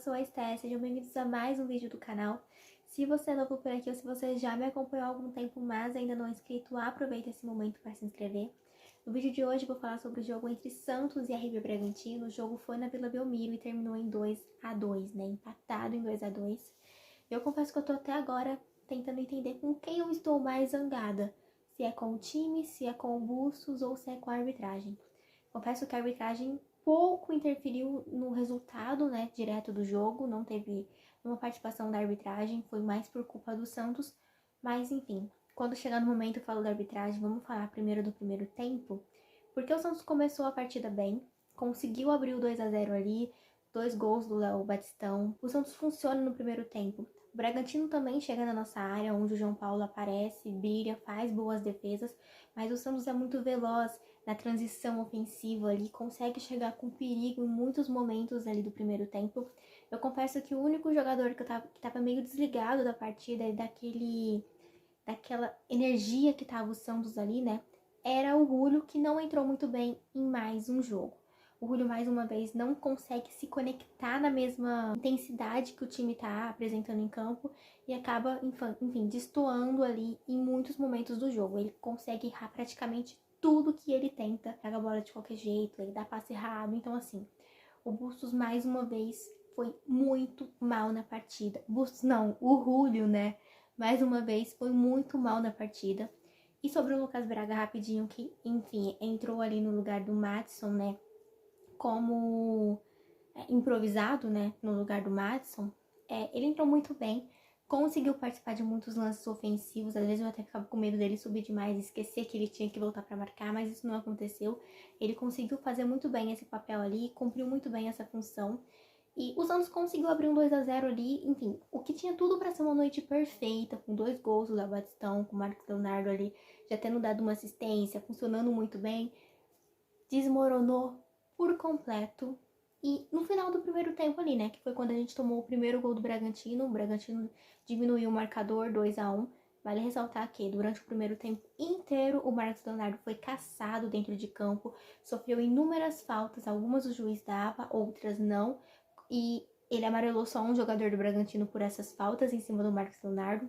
sou a Esté, sejam bem-vindos a mais um vídeo do canal. Se você é novo por aqui ou se você já me acompanhou há algum tempo, mas ainda não é inscrito, aproveita esse momento para se inscrever. No vídeo de hoje vou falar sobre o jogo entre Santos e RB Bragantino. O jogo foi na Vila Belmiro e terminou em 2-2, né? Empatado em 2-2. Eu confesso que eu tô até agora tentando entender com quem eu estou mais zangada. Se é com o time, se é com o Bustos ou se é com a arbitragem. Confesso que a arbitragem pouco interferiu no resultado, né, direto do jogo, não teve uma participação da arbitragem, foi mais por culpa do Santos, mas enfim, quando chegar no momento eu falo da arbitragem, vamos falar primeiro do primeiro tempo, porque o Santos começou a partida bem, conseguiu abrir o 2-0 ali, 2 gols do Léo Batistão, o Santos funciona no primeiro tempo. O Bragantino também chega na nossa área, onde o João Paulo aparece, brilha, faz boas defesas, mas o Santos é muito veloz na transição ofensiva ali, consegue chegar com perigo em muitos momentos ali do primeiro tempo. Eu confesso que o único jogador que tava meio desligado da partida e daquela energia que tava o Santos ali, né, era o Julio, que não entrou muito bem em mais um jogo. O Julio, mais uma vez, não consegue se conectar na mesma intensidade que o time tá apresentando em campo e acaba, enfim, destoando ali em muitos momentos do jogo. Ele consegue errar praticamente tudo que ele tenta, pega a bola de qualquer jeito, ele dá passe errado. Então, assim, o Bustos, mais uma vez, foi muito mal na partida. Bustos não, o Julio, né? Mais uma vez, foi muito mal na partida. E sobre o Lucas Braga, rapidinho, que, enfim, entrou ali no lugar do Maddison, né? Como improvisado, né? No lugar do Maddison. Ele entrou muito bem. Conseguiu participar de muitos lances ofensivos. Às vezes eu até ficava com medo dele subir demais e esquecer que ele tinha que voltar para marcar, mas isso não aconteceu. Ele conseguiu fazer muito bem esse papel ali, cumpriu muito bem essa função. E o Santos conseguiu abrir um 2-0 ali, enfim, o que tinha tudo para ser uma noite perfeita, com 2 gols do Léo Batistão, com o Marcos Leonardo ali já tendo dado uma assistência, funcionando muito bem, desmoronou por completo. E no final do primeiro tempo ali, né, que foi quando a gente tomou o primeiro gol do Bragantino, o Bragantino diminuiu o marcador 2-1. Vale ressaltar que durante o primeiro tempo inteiro o Marcos Leonardo foi caçado dentro de campo, sofreu inúmeras faltas, algumas o juiz dava, outras não, e ele amarelou só um jogador do Bragantino por essas faltas em cima do Marcos Leonardo.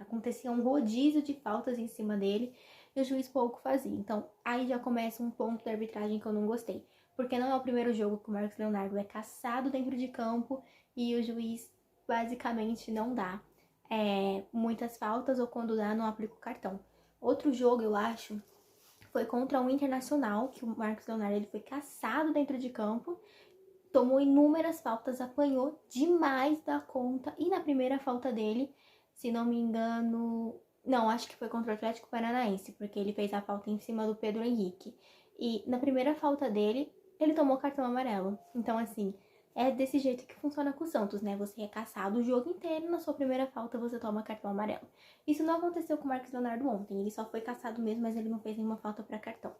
Acontecia um rodízio de faltas em cima dele e o juiz pouco fazia. Então, aí já começa um ponto da arbitragem que eu não gostei. Porque não é o primeiro jogo que o Marcos Leonardo é caçado dentro de campo e o juiz basicamente não dá muitas faltas, ou quando dá, não aplica o cartão. Outro jogo, eu acho, foi contra o Internacional, que o Marcos Leonardo ele foi caçado dentro de campo, tomou inúmeras faltas, apanhou demais da conta, e na primeira falta dele, se não me engano, não, acho que foi contra o Atlético Paranaense, porque ele fez a falta em cima do Pedro Henrique. E na primeira falta dele, ele tomou cartão amarelo. Então, assim, é desse jeito que funciona com o Santos, né? Você é caçado o jogo inteiro, na sua primeira falta você toma cartão amarelo. Isso não aconteceu com o Marcos Leonardo ontem, ele só foi caçado mesmo, mas ele não fez nenhuma falta para cartão.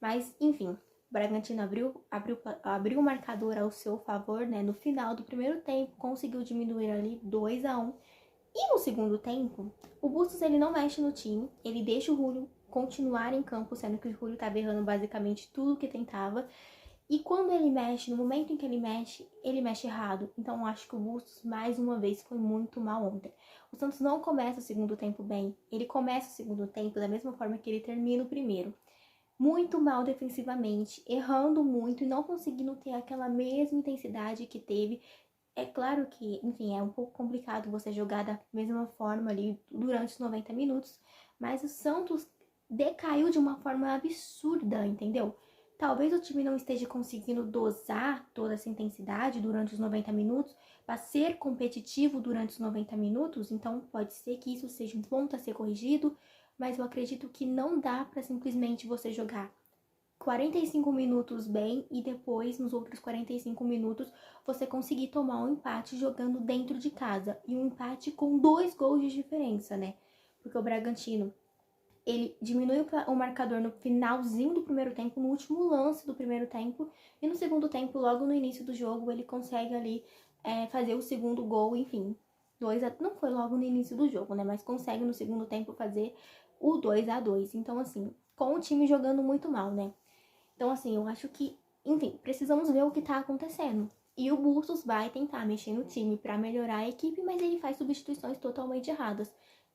Mas, enfim, o Bragantino abriu o marcador ao seu favor, né? No final do primeiro tempo, conseguiu diminuir ali 2-1. E no segundo tempo, o Bustos ele não mexe no time, ele deixa o Julio continuar em campo, sendo que o Julio tá errando basicamente tudo que tentava. E quando ele mexe, no momento em que ele mexe errado. Então eu acho que o Bustos, mais uma vez, foi muito mal ontem. O Santos não começa o segundo tempo bem, ele começa o segundo tempo da mesma forma que ele termina o primeiro. Muito mal defensivamente, errando muito e não conseguindo ter aquela mesma intensidade que teve. É claro que, enfim, é um pouco complicado você jogar da mesma forma ali durante os 90 minutos, mas o Santos decaiu de uma forma absurda, entendeu? Talvez o time não esteja conseguindo dosar toda essa intensidade durante os 90 minutos para ser competitivo durante os 90 minutos, então pode ser que isso seja um ponto a ser corrigido, mas eu acredito que não dá para simplesmente você jogar 45 minutos bem e depois, nos outros 45 minutos, você conseguir tomar um empate jogando dentro de casa. E um empate com 2 gols de diferença, né? Porque o Bragantino, ele diminui o marcador no finalzinho do primeiro tempo, no último lance do primeiro tempo. E no segundo tempo, logo no início do jogo, ele consegue ali fazer o segundo gol, enfim. Não foi logo no início do jogo, né? Mas consegue no segundo tempo fazer o 2-2. Então, assim, com o time jogando muito mal, né? Então, assim, eu acho que, enfim, precisamos ver o que tá acontecendo. E o Bustos vai tentar mexer no time pra melhorar a equipe, mas ele faz substituições totalmente erradas.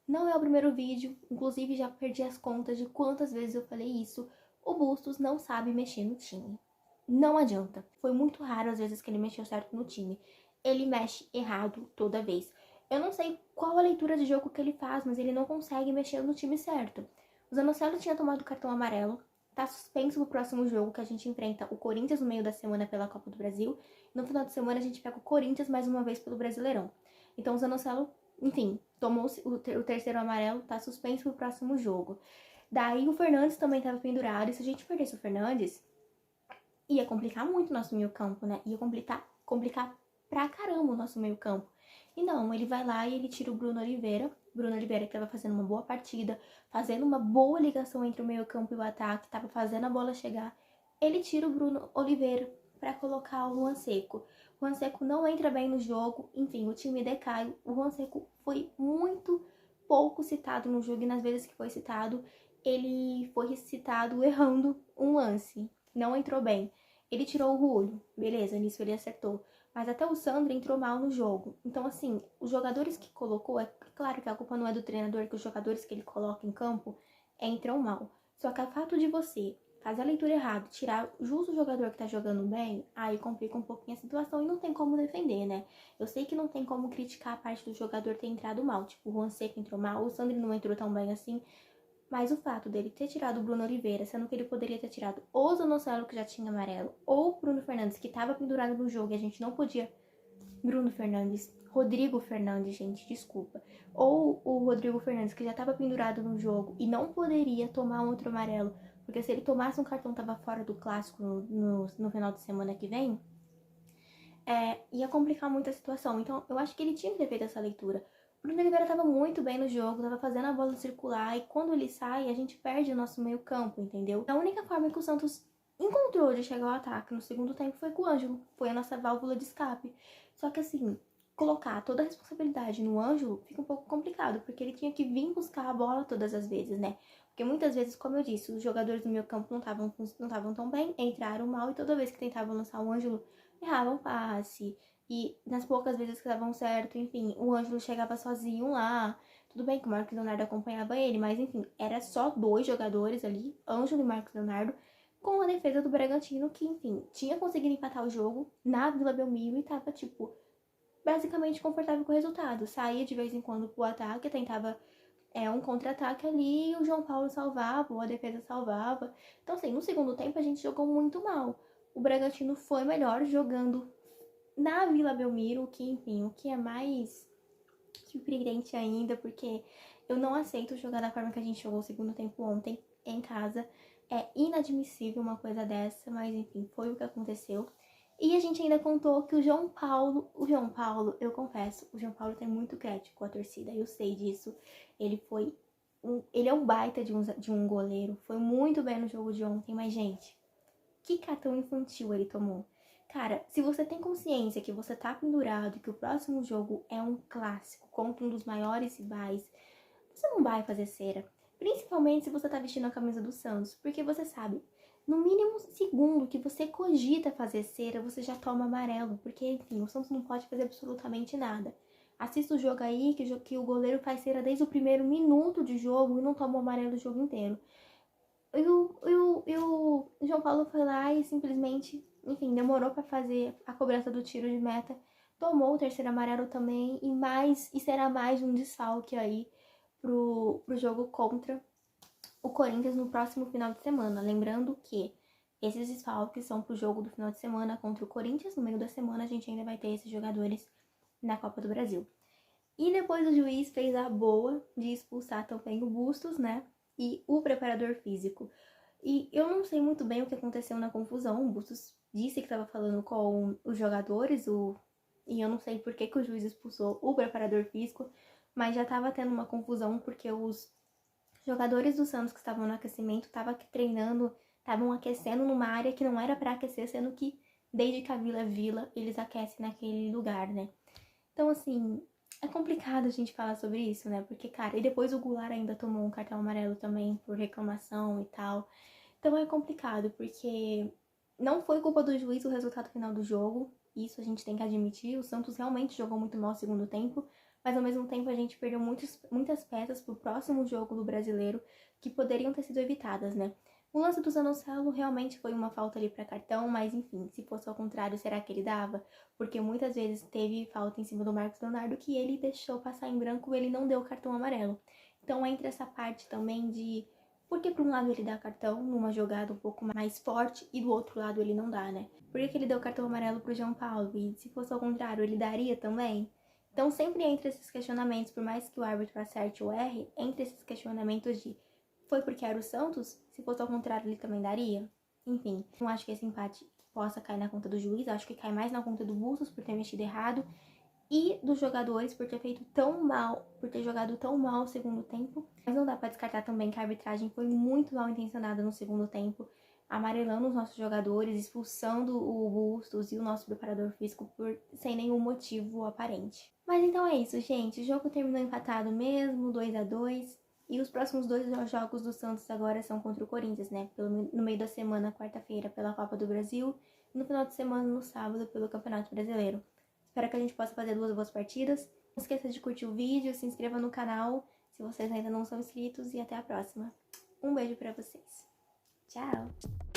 Não é o primeiro vídeo, inclusive já perdi as contas de quantas vezes eu falei isso. O Bustos não sabe mexer no time. Não adianta. Foi muito raro as vezes que ele mexeu certo no time. Ele mexe errado toda vez. Eu não sei qual a leitura de jogo que ele faz, mas ele não consegue mexer no time certo. O Zanocelo tinha tomado cartão amarelo. Tá suspenso pro próximo jogo, que a gente enfrenta o Corinthians no meio da semana pela Copa do Brasil. No final de semana a gente pega o Corinthians mais uma vez pelo Brasileirão. Então o Zanocelo, enfim, tomou o terceiro amarelo, tá suspenso pro próximo jogo. Daí o Fernandes também tava pendurado. E se a gente perdesse o Fernandes, ia complicar muito o nosso meio campo, né? Ia complicar pra caramba o nosso meio campo. E não, ele vai lá e ele tira o Bruno Oliveira. Bruno Oliveira que tava fazendo uma boa partida, fazendo uma boa ligação entre o meio campo e o ataque, tava fazendo a bola chegar. Ele tira o Bruno Oliveira pra colocar o Juan Seco. O Juan Seco não entra bem no jogo, enfim, o time decai. O Juan Seco foi muito pouco citado no jogo e nas vezes que foi citado, ele foi citado errando um lance. Não entrou bem. Ele tirou o Julio, beleza, nisso ele acertou. Mas até o Sandro entrou mal no jogo. Então, assim, os jogadores que colocou, é claro que a culpa não é do treinador, que os jogadores que ele coloca em campo entram mal. Só que o fato de você fazer a leitura errada, tirar justo o jogador que tá jogando bem, aí complica um pouquinho a situação e não tem como defender, né? Eu sei que não tem como criticar a parte do jogador ter entrado mal. Tipo, o Juan Seco entrou mal, o Sandro não entrou tão bem assim. Mas o fato dele ter tirado o Bruno Oliveira, sendo que ele poderia ter tirado ou o Zanocelo, que já tinha amarelo, ou o Bruno Fernandes, que estava pendurado no jogo e a gente não podia... Bruno Fernandes, Rodrigo Fernandes, gente, desculpa. Ou o Rodrigo Fernandes, que já estava pendurado no jogo e não poderia tomar um outro amarelo, porque se ele tomasse um cartão, tava fora do clássico no final de semana que vem, ia complicar muito a situação. Então, eu acho que ele tinha que ter feito essa leitura. O Bruno Oliveira estava muito bem no jogo, estava fazendo a bola circular, e quando ele sai, a gente perde o nosso meio campo, entendeu? A única forma que o Santos encontrou de chegar ao ataque no segundo tempo foi com o Ângelo, foi a nossa válvula de escape. Só que assim, colocar toda a responsabilidade no Ângelo fica um pouco complicado, porque ele tinha que vir buscar a bola todas as vezes, né? Porque muitas vezes, como eu disse, os jogadores do meio campo não estavam tão bem, entraram mal, e toda vez que tentavam lançar o Ângelo, erravam passe. E nas poucas vezes que davam certo, enfim, o Ângelo chegava sozinho lá. Tudo bem que o Marcos Leonardo acompanhava ele, mas enfim, era só dois jogadores ali, Ângelo e Marcos Leonardo, com a defesa do Bragantino, que, enfim, tinha conseguido empatar o jogo na Vila Belmiro e tava, tipo, basicamente confortável com o resultado. Saía de vez em quando pro ataque, tentava um contra-ataque ali, o João Paulo salvava, ou a defesa salvava. Então, assim, no segundo tempo a gente jogou muito mal. O Bragantino foi melhor jogando na Vila Belmiro, que, enfim, o que é mais surpreendente ainda, porque eu não aceito jogar da forma que a gente jogou o segundo tempo ontem em casa. É inadmissível uma coisa dessa, mas enfim, foi o que aconteceu. E a gente ainda contou que o João Paulo, eu confesso, o João Paulo tem muito crédito com a torcida, eu sei disso. Ele é um baita de um goleiro, foi muito bem no jogo de ontem, mas gente, que cartão infantil ele tomou. Cara, se você tem consciência que você tá pendurado e que o próximo jogo é um clássico contra um dos maiores rivais, você não vai fazer cera. Principalmente se você tá vestindo a camisa do Santos, porque você sabe, no mínimo segundo que você cogita fazer cera, você já toma amarelo, porque enfim, o Santos não pode fazer absolutamente nada. Assista o jogo aí, que o goleiro faz cera desde o primeiro minuto de jogo e não toma o amarelo o jogo inteiro. O João Paulo foi lá e simplesmente, enfim, demorou para fazer a cobrança do tiro de meta. Tomou o terceiro amarelo também e será mais um desfalque aí pro jogo contra o Corinthians no próximo final de semana. Lembrando que esses desfalques são pro jogo do final de semana contra o Corinthians. No meio da semana a gente ainda vai ter esses jogadores na Copa do Brasil. E depois o juiz fez a boa de expulsar também o Bustos, né? E o preparador físico. E eu não sei muito bem o que aconteceu na confusão. O Bustos disse que estava falando com os jogadores, e eu não sei por que o juiz expulsou o preparador físico, mas já estava tendo uma confusão porque os jogadores do Santos que estavam no aquecimento estavam treinando, estavam aquecendo numa área que não era para aquecer, sendo que desde que a Vila é Vila, eles aquecem naquele lugar, né? Então, assim, é complicado a gente falar sobre isso, né? Porque, cara, e depois o Goulart ainda tomou um cartão amarelo também por reclamação e tal. Então é complicado, porque não foi culpa do juiz o resultado final do jogo. Isso a gente tem que admitir. O Santos realmente jogou muito mal no segundo tempo, mas ao mesmo tempo a gente perdeu muitas peças pro próximo jogo do Brasileiro que poderiam ter sido evitadas, né? O lance do Zanocelo realmente foi uma falta ali para cartão, mas enfim, se fosse ao contrário, será que ele dava? Porque muitas vezes teve falta em cima do Marcos Leonardo que ele deixou passar em branco, ele não deu o cartão amarelo. Então entra essa parte também de porque por um lado ele dá cartão numa jogada um pouco mais forte e do outro lado ele não dá, né? Por que ele deu cartão amarelo pro João Paulo? E se fosse ao contrário, ele daria também? Então sempre entre esses questionamentos, por mais que o árbitro acerte ou erre, entre esses questionamentos de foi porque era o Santos? Se fosse ao contrário, ele também daria? Enfim, não acho que esse empate possa cair na conta do juiz, acho que cai mais na conta do Bustos por ter mexido errado e dos jogadores por ter feito tão mal, por ter jogado tão mal o segundo tempo. Mas não dá pra descartar também que a arbitragem foi muito mal intencionada no segundo tempo, amarelando os nossos jogadores, expulsando o Bustos e o nosso preparador físico sem nenhum motivo aparente. Mas então é isso, gente. O jogo terminou empatado mesmo, 2-2. E os próximos 2 jogos do Santos agora são contra o Corinthians, né? No meio da semana, quarta-feira, pela Copa do Brasil. E no final de semana, no sábado, pelo Campeonato Brasileiro. Espero que a gente possa fazer 2 boas partidas. Não esqueça de curtir o vídeo, se inscreva no canal se vocês ainda não são inscritos e até a próxima. Um beijo pra vocês. Tchau!